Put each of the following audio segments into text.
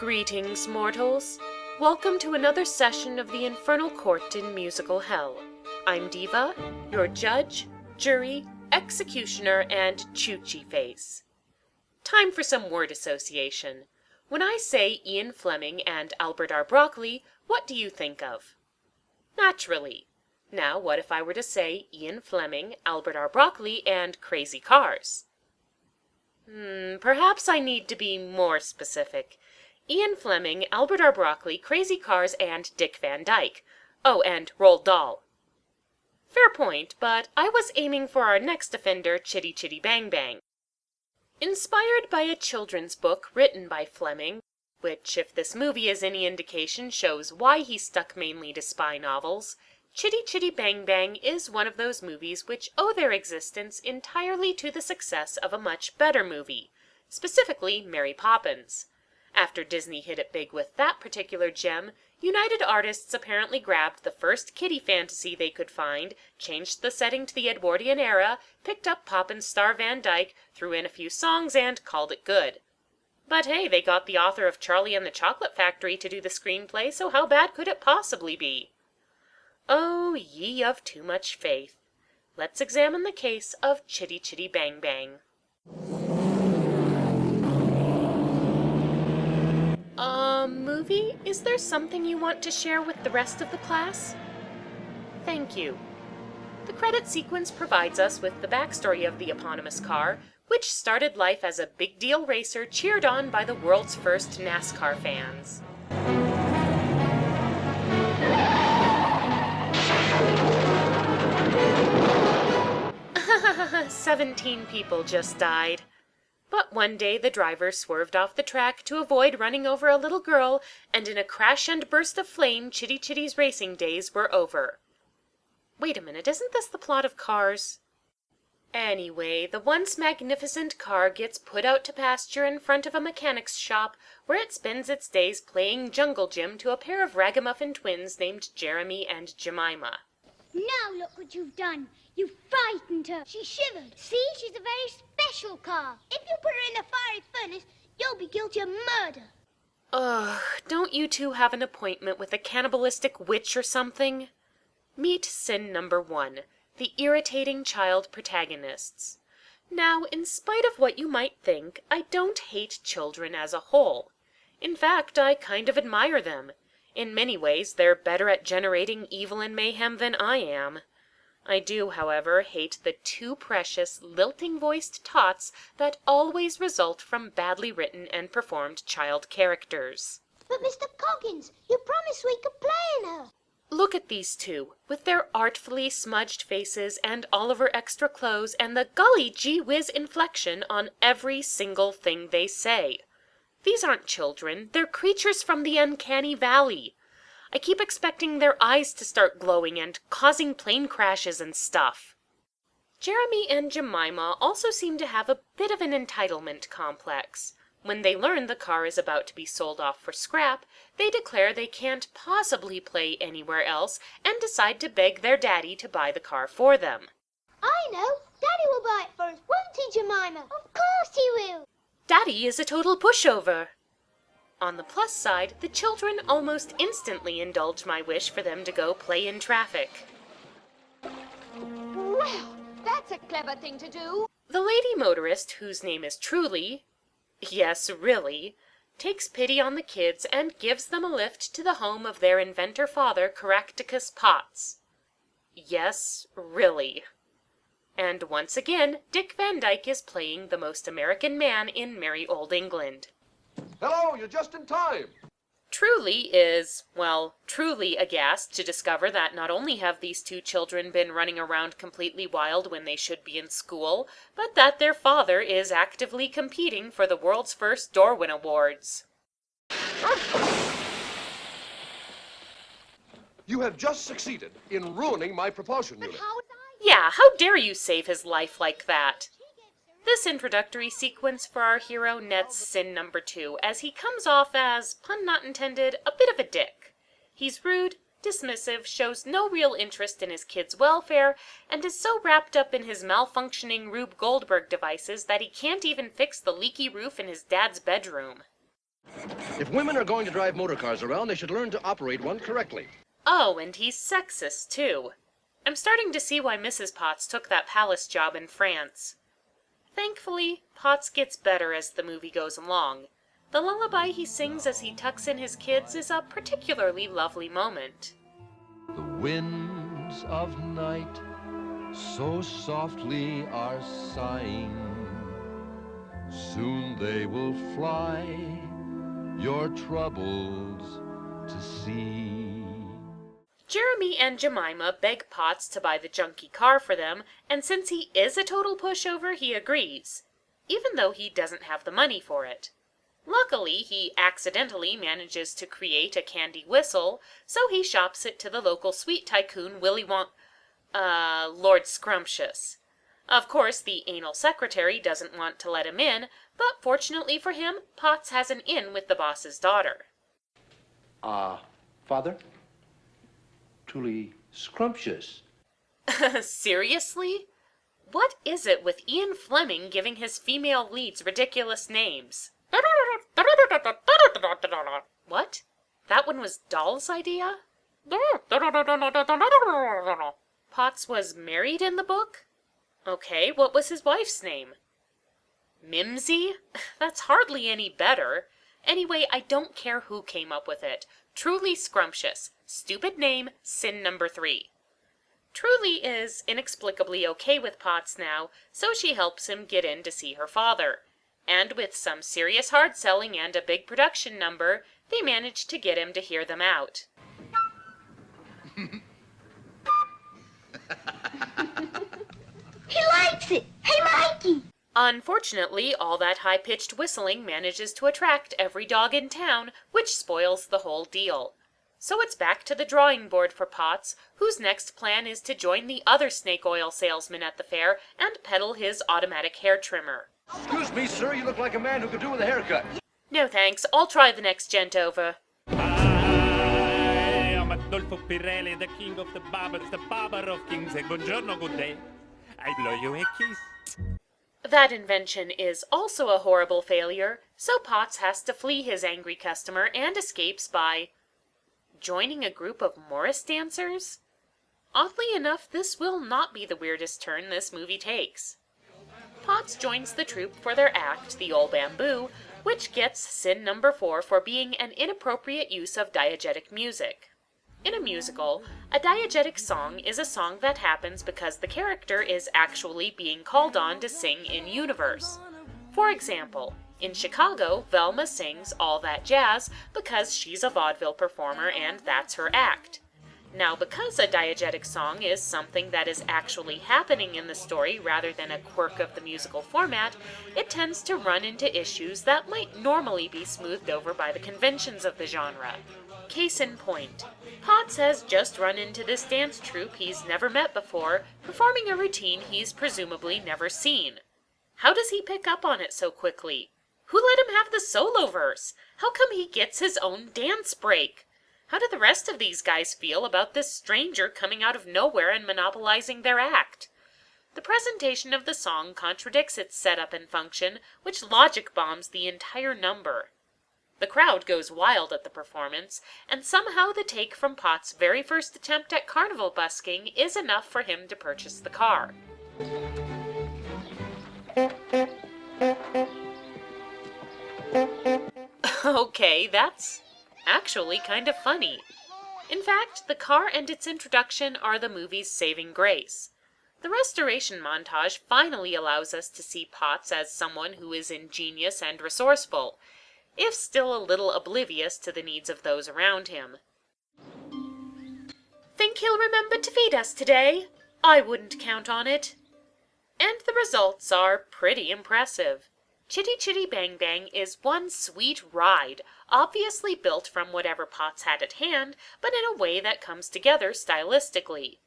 Greetings, mortals. Welcome to another session of the Infernal Court in Musical Hell. I'm Diva, your judge, jury, executioner, and choochie face. Time for some word association. When I say Ian Fleming and Albert R. Broccoli, what do you think of? Naturally. Now, what if I were to say Ian Fleming, Albert R. Broccoli, and Crazy Cars? Perhaps I need to be more specific. Ian Fleming, Albert R. Broccoli, Crazy Cars, and Dick Van Dyke. Oh, and Roald Dahl. Fair point, but I was aiming for our next offender, Chitty Chitty Bang Bang. Inspired by a children's book written by Fleming, which, if this movie is any indication, shows why he stuck mainly to spy novels, Chitty Chitty Bang Bang is one of those movies which owe their existence entirely to the success of a much better movie, specifically Mary Poppins. After Disney hit it big with that particular gem, United Artists apparently grabbed the first kiddie fantasy they could find, changed the setting to the Edwardian era, picked up Poppins star Van Dyke, threw in a few songs, and called it good. But hey, they got the author of Charlie and the Chocolate Factory to do the screenplay, so how bad could it possibly be? Oh, ye of too much faith. Let's examine the case of Chitty Chitty Bang Bang. Movie, is there something you want to share with the rest of the class? Thank you. The credit sequence provides us with the backstory of the eponymous car, which started life as a big deal racer cheered on by the world's first NASCAR fans. 17 people just died. But one day the driver swerved off the track to avoid running over a little girl, and in a crash and burst of flame, Chitty Chitty's racing days were over. Wait a minute, isn't this the plot of Cars? Anyway, the once magnificent car gets put out to pasture in front of a mechanic's shop, where it spends its days playing jungle gym to a pair of ragamuffin twins named Jeremy and Jemima. Now look what you've done. You frightened her. She shivered. See, she's a very special car. If you put her in a fiery furnace, you'll be guilty of murder. Ugh, don't you two have an appointment with a cannibalistic witch or something? Meet sin number 1, the irritating child protagonists. Now, in spite of what you might think, I don't hate children as a whole. In fact, I kind of admire them. In many ways, they're better at generating evil and mayhem than I am. I do, however, hate the too precious, lilting-voiced tots that always result from badly written and performed child characters. But Mr. Coggins, you promised we could play in her. Look at these two, with their artfully smudged faces and Oliver extra clothes and the golly gee whiz inflection on every single thing they say. These aren't children, they're creatures from the uncanny valley. I keep expecting their eyes to start glowing and causing plane crashes and stuff. Jeremy and Jemima also seem to have a bit of an entitlement complex. When they learn the car is about to be sold off for scrap, they declare they can't possibly play anywhere else and decide to beg their daddy to buy the car for them. I know. Daddy will buy it for us, won't he, Jemima? Of course he will. Daddy is a total pushover. On the plus side, the children almost instantly indulge my wish for them to go play in traffic. Well, that's a clever thing to do. The lady motorist, whose name is Truly, yes, really, takes pity on the kids and gives them a lift to the home of their inventor father, Caractacus Potts. Yes, really. And once again, Dick Van Dyke is playing the most American man in merry old England. Hello, you're just in time. Truly is, well, truly aghast to discover that not only have these two children been running around completely wild when they should be in school, but that their father is actively competing for the world's first Darwin Awards. You have just succeeded in ruining my propulsion unit. How was I? Yeah, how dare you save his life like that? This introductory sequence for our hero nets sin number 2, as he comes off as, pun not intended, a bit of a dick. He's rude, dismissive, shows no real interest in his kids' welfare, and is so wrapped up in his malfunctioning Rube Goldberg devices that he can't even fix the leaky roof in his dad's bedroom. If women are going to drive motor cars around, they should learn to operate one correctly. Oh, and he's sexist, too. I'm starting to see why Mrs. Potts took that palace job in France. Thankfully, Potts gets better as the movie goes along. The lullaby he sings as he tucks in his kids is a particularly lovely moment. The winds of night so softly are sighing. Soon they will fly your troubles to see. Jeremy and Jemima beg Potts to buy the junky car for them, and since he is a total pushover, he agrees, even though he doesn't have the money for it. Luckily, he accidentally manages to create a candy whistle, so he shops it to the local sweet tycoon Lord Scrumptious. Of course, the anal secretary doesn't want to let him in, but fortunately for him, Potts has an in with the boss's daughter. Father? Truly scrumptious. Seriously? What is it with Ian Fleming giving his female leads ridiculous names? What? That one was Doll's idea? Potts was married in the book? Okay, what was his wife's name? Mimsy? That's hardly any better. Anyway, I don't care who came up with it. Truly Scrumptious. Stupid name, sin number 3. Truly is inexplicably okay with Potts now, so she helps him get in to see her father. And with some serious hard selling and a big production number, they manage to get him to hear them out. He likes it! Hey, Mikey! Unfortunately, all that high-pitched whistling manages to attract every dog in town, which spoils the whole deal. So it's back to the drawing board for Potts, whose next plan is to join the other snake oil salesman at the fair and peddle his automatic hair trimmer. Excuse me, sir, you look like a man who could do with a haircut. No thanks, I'll try the next gent over. I am Adolfo Pirelli, the king of the barbers, the barber of kings. Buongiorno, good day. I blow you a kiss. That invention is also a horrible failure, so Potts has to flee his angry customer and escapes by joining a group of Morris dancers? Oddly enough, this will not be the weirdest turn this movie takes. Potts joins the troupe for their act, the Old Bamboo, which gets sin number 4 for being an inappropriate use of diegetic music. In a musical, a diegetic song is a song that happens because the character is actually being called on to sing in universe. For example, in Chicago, Velma sings All That Jazz because she's a vaudeville performer and that's her act. Now, because a diegetic song is something that is actually happening in the story rather than a quirk of the musical format, it tends to run into issues that might normally be smoothed over by the conventions of the genre. Case in point, Potts has just run into this dance troupe he's never met before, performing a routine he's presumably never seen. How does he pick up on it so quickly? Who let him have the solo verse? How come he gets his own dance break? How do the rest of these guys feel about this stranger coming out of nowhere and monopolizing their act? The presentation of the song contradicts its setup and function, which logic bombs the entire number. The crowd goes wild at the performance, and somehow the take from Potts' very first attempt at carnival busking is enough for him to purchase the car. Okay, that's actually kind of funny. In fact, the car and its introduction are the movie's saving grace. The restoration montage finally allows us to see Potts as someone who is ingenious and resourceful, if still a little oblivious to the needs of those around him. Think he'll remember to feed us today? I wouldn't count on it. And the results are pretty impressive. Chitty Chitty Bang Bang is one sweet ride, obviously built from whatever Potts had at hand, but in a way that comes together stylistically.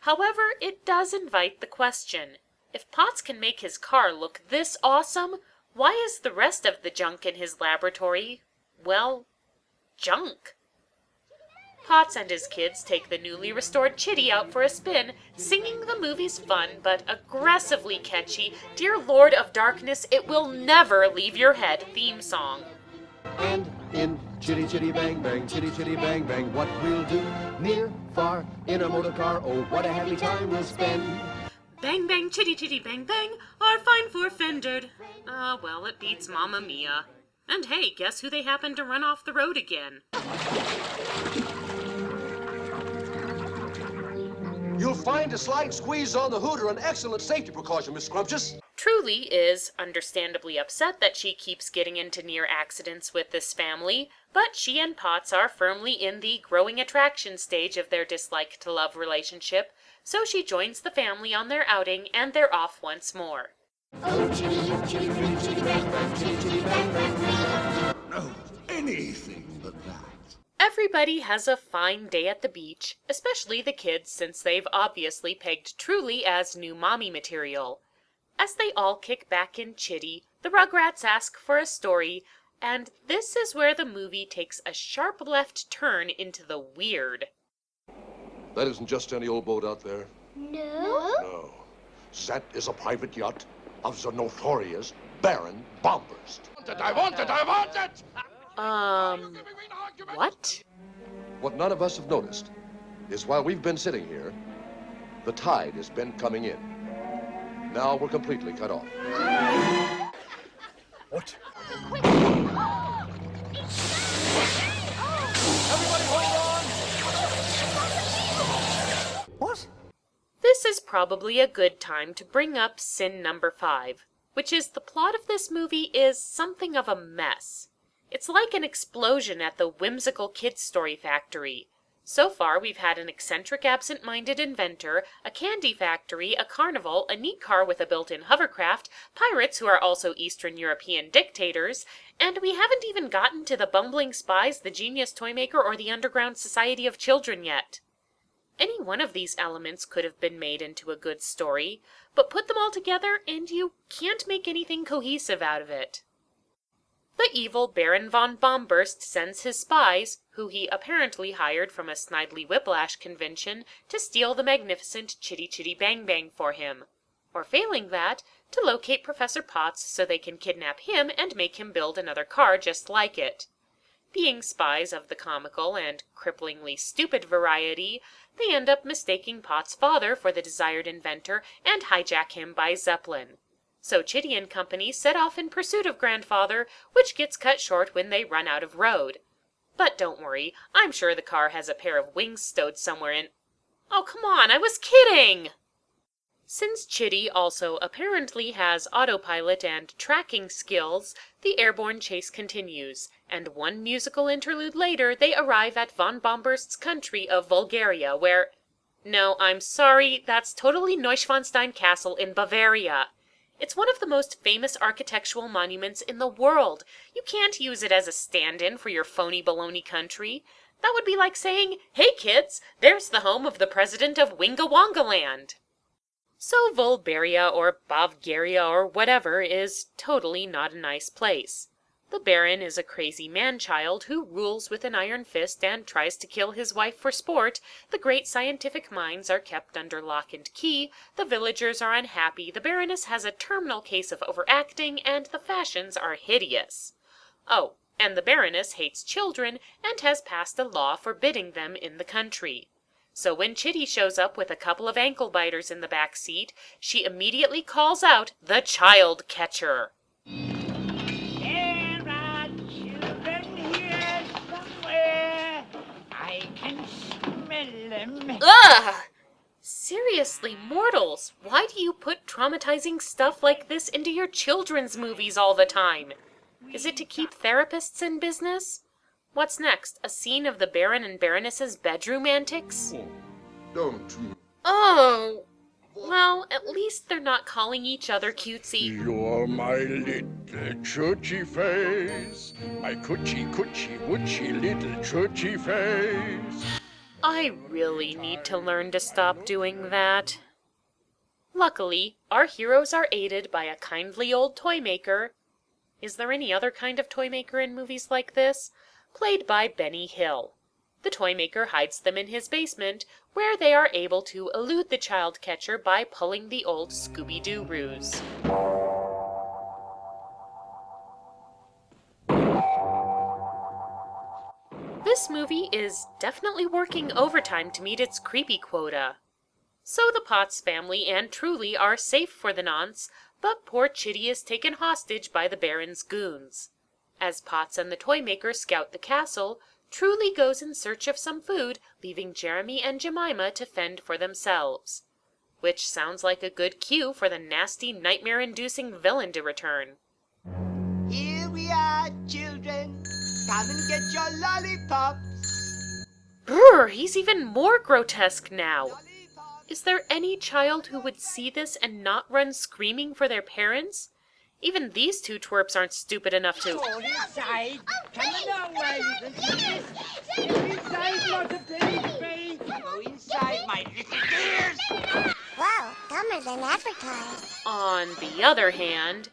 However, it does invite the question, if Potts can make his car look this awesome, why is the rest of the junk in his laboratory, well, junk? Potts and his kids take the newly restored Chitty out for a spin, singing the movie's fun but aggressively catchy Dear Lord of Darkness, It Will Never Leave Your Head theme song. And in Chitty Chitty Bang Bang, Chitty Chitty Bang Bang, what we'll do, near, far, in a motor car, oh, what a happy time we'll spend. Bang bang chitty chitty bang bang are fine for fendered. Well, it beats Mamma Mia. And hey, guess who they happened to run off the road again? You'll find a slight squeeze on the hood are an excellent safety precaution, Miss Scrumptious. Truly is understandably upset that she keeps getting into near accidents with this family, but she and Potts are firmly in the growing attraction stage of their dislike-to-love relationship, so she joins the family on their outing and they're off once more. Oh, chitty, chitty, chitty, chitty, bang, bang, chitty, chitty, bang, bang. No, anything but that. Everybody has a fine day at the beach, especially the kids since they've obviously pegged Truly as new mommy material. As they all kick back in Chitty, the Rugrats ask for a story, and this is where the movie takes a sharp left turn into the weird. That isn't just any old boat out there. No? No. That is a private yacht of the notorious Baron Bombers. I want it! I want it! What? What none of us have noticed is while we've been sitting here, the tide has been coming in. Now we're completely cut off. What? What? This is probably a good time to bring up sin number 5, which is the plot of this movie is something of a mess. It's like an explosion at the whimsical kids' story factory. So far, we've had an eccentric, absent-minded inventor, a candy factory, a carnival, a neat car with a built-in hovercraft, pirates who are also Eastern European dictators, and we haven't even gotten to the bumbling spies, the genius toymaker, or the underground society of children yet. Any one of these elements could have been made into a good story, but put them all together and you can't make anything cohesive out of it. The evil Baron von Bombburst sends his spies, who he apparently hired from a Snidely Whiplash convention, to steal the magnificent Chitty Chitty Bang Bang for him. Or failing that, to locate Professor Potts so they can kidnap him and make him build another car just like it. Being spies of the comical and cripplingly stupid variety, they end up mistaking Potts' father for the desired inventor and hijack him by Zeppelin. So Chitty and company set off in pursuit of Grandfather, which gets cut short when they run out of road. But don't worry, I'm sure the car has a pair of wings stowed somewhere in... Oh, come on, I was kidding! Since Chitty also apparently has autopilot and tracking skills, the airborne chase continues, and one musical interlude later they arrive at von Bombburst's country of Bulgaria, where... No, I'm sorry, that's totally Neuschwanstein Castle in Bavaria. It's one of the most famous architectural monuments in the world. You can't use it as a stand-in for your phony baloney country. That would be like saying, hey kids, there's the home of the president of Winga Wonga Land. So Bulgaria or Bavgaria or whatever is totally not a nice place. The Baron is a crazy man-child who rules with an iron fist and tries to kill his wife for sport, the great scientific minds are kept under lock and key, the villagers are unhappy, the Baroness has a terminal case of overacting, and the fashions are hideous. Oh, and the Baroness hates children and has passed a law forbidding them in the country. So when Chitty shows up with a couple of ankle-biters in the back seat, she immediately calls out the child catcher. There are children here somewhere. I can smell them. Ugh! Seriously, mortals, why do you put traumatizing stuff like this into your children's movies all the time? Is it to keep therapists in business? What's next? A scene of the Baron and Baroness's bedroom antics? Don't. Oh, well, at least they're not calling each other cutesy. You're my little churchy face. My coochie woochie little churchy face. I really need to learn to stop doing that. Luckily, our heroes are aided by a kindly old toy maker. Is there any other kind of toy maker in movies like this? Played by Benny Hill. The toy maker hides them in his basement, where they are able to elude the child catcher by pulling the old Scooby-Doo ruse. This movie is definitely working overtime to meet its creepy quota. So the Potts family and Truly are safe for the nonce, but poor Chitty is taken hostage by the Baron's goons. As Potts and the toy maker scout the castle, Truly goes in search of some food, leaving Jeremy and Jemima to fend for themselves. Which sounds like a good cue for the nasty, nightmare-inducing villain to return. Here we are, children. Come and get your lollipops. Brr, he's even more grotesque now. Is there any child who would see this and not run screaming for their parents? Even these two twerps aren't stupid enough to... Go inside. Come along, ladies. Go inside, not a baby. Go inside, my little dears. Wow, dumber than advertised. On the other hand...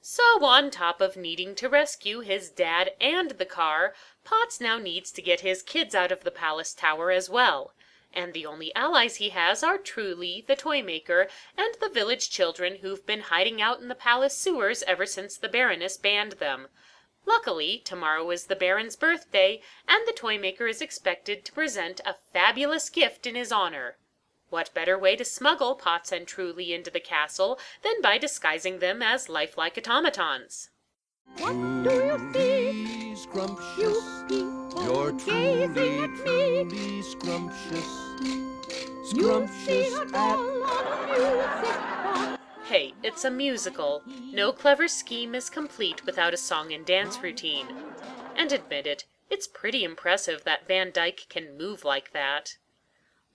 So on top of needing to rescue his dad and the car, Potts now needs to get his kids out of the palace tower as well. And the only allies he has are Truly, the toy maker, and the village children who've been hiding out in the palace sewers ever since the Baroness banned them. Luckily, tomorrow is the Baron's birthday, and the toy maker is expected to present a fabulous gift in his honor. What better way to smuggle Potts and Truly into the castle than by disguising them as lifelike automatons? What do you see? Scrumptious. You're truly scrumptious. Scrumptious Hey, it's a musical. No clever scheme is complete without a song and dance routine. And admit it, it's pretty impressive that Van Dyke can move like that.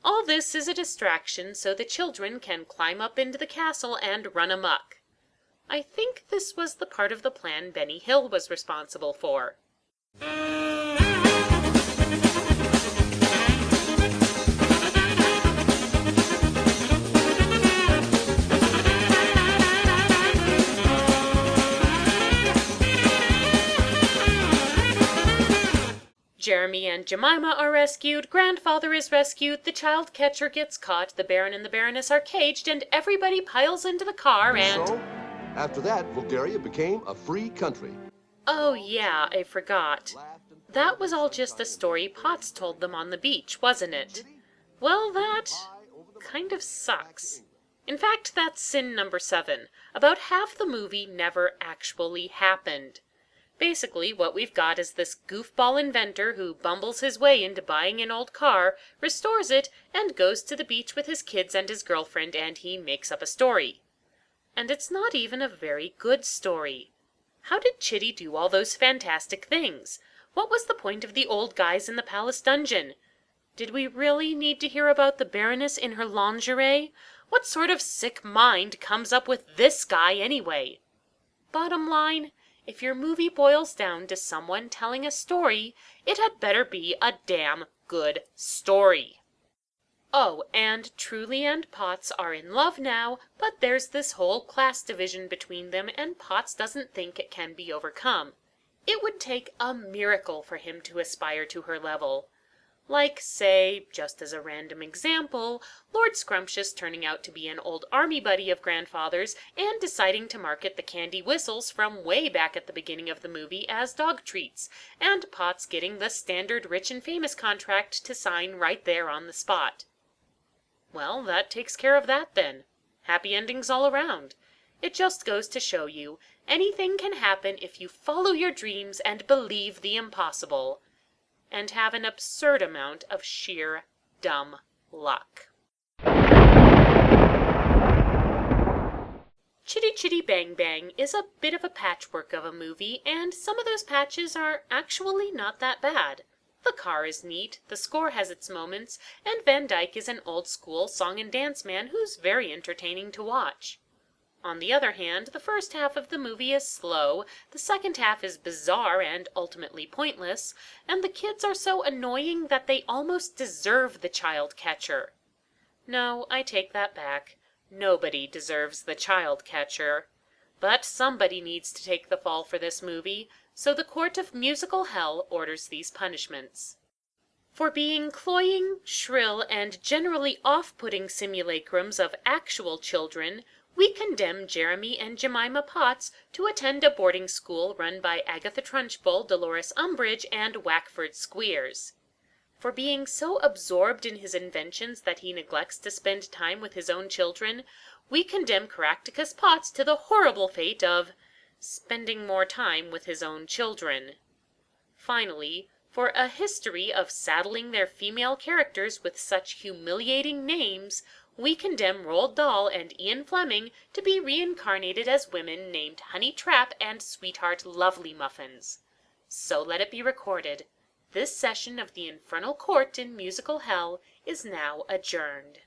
All this is a distraction so the children can climb up into the castle and run amok. I think this was the part of the plan Benny Hill was responsible for. Jeremy and Jemima are rescued, Grandfather is rescued, the child catcher gets caught, the Baron and the Baroness are caged, and everybody piles into the car and... So, after that, Bulgaria became a free country. Oh yeah, I forgot. That was all just a story Potts told them on the beach, wasn't it? Well, that kind of sucks. In fact, that's sin number 7. About half the movie never actually happened. Basically, what we've got is this goofball inventor who bumbles his way into buying an old car, restores it, and goes to the beach with his kids and his girlfriend, and he makes up a story. And it's not even a very good story. How did Chitty do all those fantastic things? What was the point of the old guys in the palace dungeon? Did we really need to hear about the Baroness in her lingerie? What sort of sick mind comes up with this guy anyway? Bottom line, if your movie boils down to someone telling a story, it had better be a damn good story. Oh, and Truly and Potts are in love now, but there's this whole class division between them, and Potts doesn't think it can be overcome. It would take a miracle for him to aspire to her level. Like, say, just as a random example, Lord Scrumptious turning out to be an old army buddy of Grandfather's and deciding to market the candy whistles from way back at the beginning of the movie as dog treats, and Potts getting the standard rich and famous contract to sign right there on the spot. Well, that takes care of that then. Happy endings all around. It just goes to show you, anything can happen if you follow your dreams and believe the impossible. And have an absurd amount of sheer dumb luck. Chitty Chitty Bang Bang is a bit of a patchwork of a movie, and some of those patches are actually not that bad. The car is neat, the score has its moments, and Van Dyke is an old-school song and dance man who's very entertaining to watch. On the other hand, the first half of the movie is slow, the second half is bizarre and ultimately pointless, and the kids are so annoying that they almost deserve the child catcher. No, I take that back. Nobody deserves the child catcher. But somebody needs to take the fall for this movie, so the court of musical hell orders these punishments. For being cloying, shrill, and generally off-putting simulacrums of actual children, we condemn Jeremy and Jemima Potts to attend a boarding school run by Agatha Trunchbull, Dolores Umbridge, and Wackford Squeers. For being so absorbed in his inventions that he neglects to spend time with his own children, we condemn Caractacus Potts to the horrible fate of spending more time with his own children. Finally, for a history of saddling their female characters with such humiliating names, we condemn Roald Dahl and Ian Fleming to be reincarnated as women named Honey Trap and Sweetheart Lovely Muffins. So let it be recorded. This session of the Infernal Court in musical hell is now adjourned.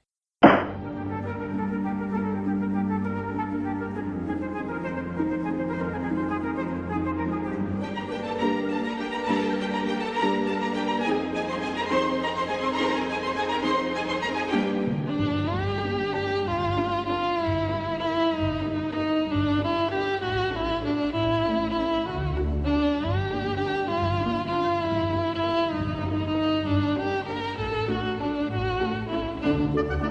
Thank you.